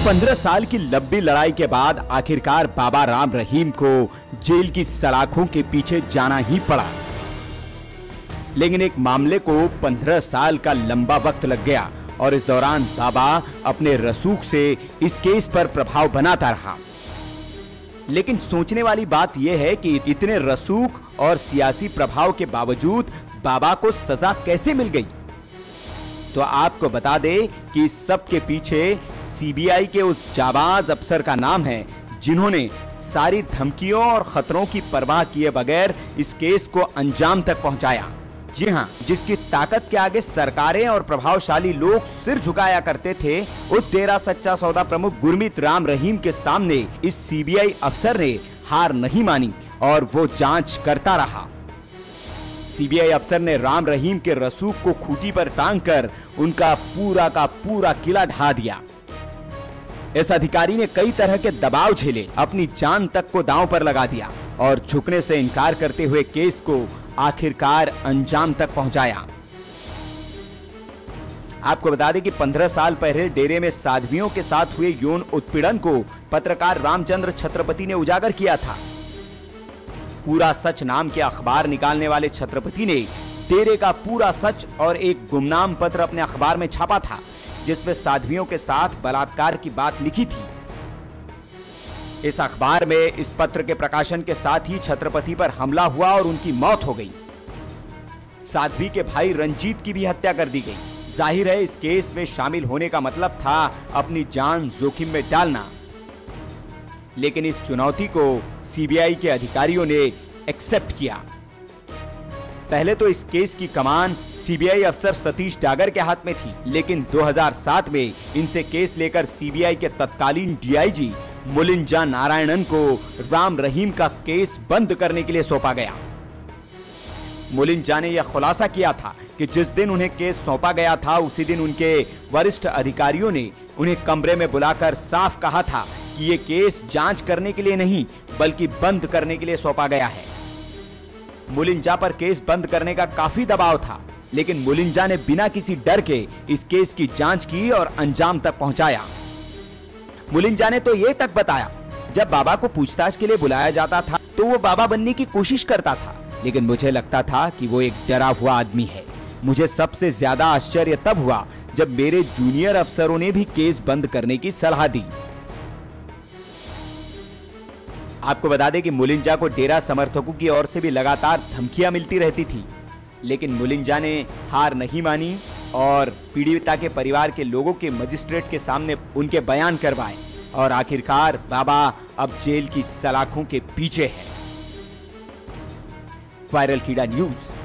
15 साल की लंबी लड़ाई के बाद आखिरकार बाबा राम रहीम को जेल की सलाखों के पीछे जाना ही पड़ा। लेकिन एक मामले को 15 साल का लंबा वक्त लग गया और इस दौरान बाबा अपने रसूख से इस केस पर प्रभाव बनाता रहा। लेकिन सोचने वाली बात यह है कि इतने रसूख और सियासी प्रभाव के बावजूद बाबा को सजा कैसे मिल गई। तो आपको बता दें कि इस सब के पीछे सीबीआई के उस जाबाज अफसर का नाम है जिन्होंने सारी धमकियों और खतरों की परवाह किए बगैर इस केस को अंजाम तक पहुंचाया। जी हां, जिसकी ताकत के आगे सरकारें और प्रभावशाली लोग सिर झुकाया करते थे, उस डेरा सच्चा सौदा प्रमुख गुरमीत राम रहीम के सामने इस सीबीआई अफसर ने हार नहीं मानी और वो जांच करता रहा। सीबीआई अफसर ने राम रहीम के रसूख को खूंटी पर टांगकर उनका पूरा का पूरा किला ढा दिया। इस अधिकारी ने कई तरह के दबाव झेले, अपनी जान तक को दांव पर लगा दिया और झुकने से इनकार करते हुए केस को आखिरकार अंजाम तक पहुंचाया। आपको बता दें कि 15 साल पहले डेरे में साध्वियों के साथ हुए यौन उत्पीड़न को पत्रकार रामचंद्र छत्रपति ने उजागर किया था। पूरा सच नाम के अखबार निकालने वाले छत्रपति ने डेरे का पूरा सच और एक गुमनाम पत्र अपने अखबार में छापा था, जिसमें साध्वियों के साथ बलात्कार की बात लिखी थी। इस अखबार में इस पत्र के प्रकाशन के साथ ही छत्रपति पर हमला हुआ और उनकी मौत हो गई। साध्वी के भाई रंजीत की भी हत्या कर दी गई। जाहिर है इस केस में शामिल होने का मतलब था अपनी जान जोखिम में डालना। लेकिन इस चुनौती को सीबीआई के अधिकारियों ने एक्सेप्ट किया। पहले तो इस केस की कमान सीबीआई अफसर सतीश डागर के हाथ में थी, लेकिन 2007 में इनसे केस लेकर सीबीआई के तत्कालीन डीआईजी मुलिंजा नारायणन को राम रहीम का केस बंद करने के लिए सौंपा गया। मुलिंजा ने यह खुलासा किया था कि जिस दिन उन्हें केस सौंपा गया था, उसी दिन उनके वरिष्ठ अधिकारियों ने उन्हें कमरे में बुलाकर साफ कहा था कि ये केस जांच करने के लिए नहीं बल्कि बंद करने के लिए सौंपा गया है। मुलिंजा पर केस बंद करने का काफी दबाव था, लेकिन मुलिंजा ने बिना किसी डर के इस केस की जांच की और अंजाम तक पहुंचाया। मुलिंजा ने तो ये तक बताया, जब बाबा को पूछताछ के लिए बुलाया जाता था तो वो बाबा बनने की कोशिश करता था, लेकिन मुझे लगता था कि वो एक डरा हुआ आदमी है। मुझे सबसे ज्यादा आश्चर्य तब हुआ जब मेरे जूनियर अफसरों ने भी केस बंद करने की सलाह दी। आपको बता दें कि मुलिंजा को डेरा समर्थकों की ओर से भी लगातार धमकियां मिलती रहती थी, लेकिन मुलिंजा ने हार नहीं मानी और पीड़िता के परिवार के लोगों के मजिस्ट्रेट के सामने उनके बयान करवाए और आखिरकार बाबा अब जेल की सलाखों के पीछे है। वायरल कीड़ा न्यूज़।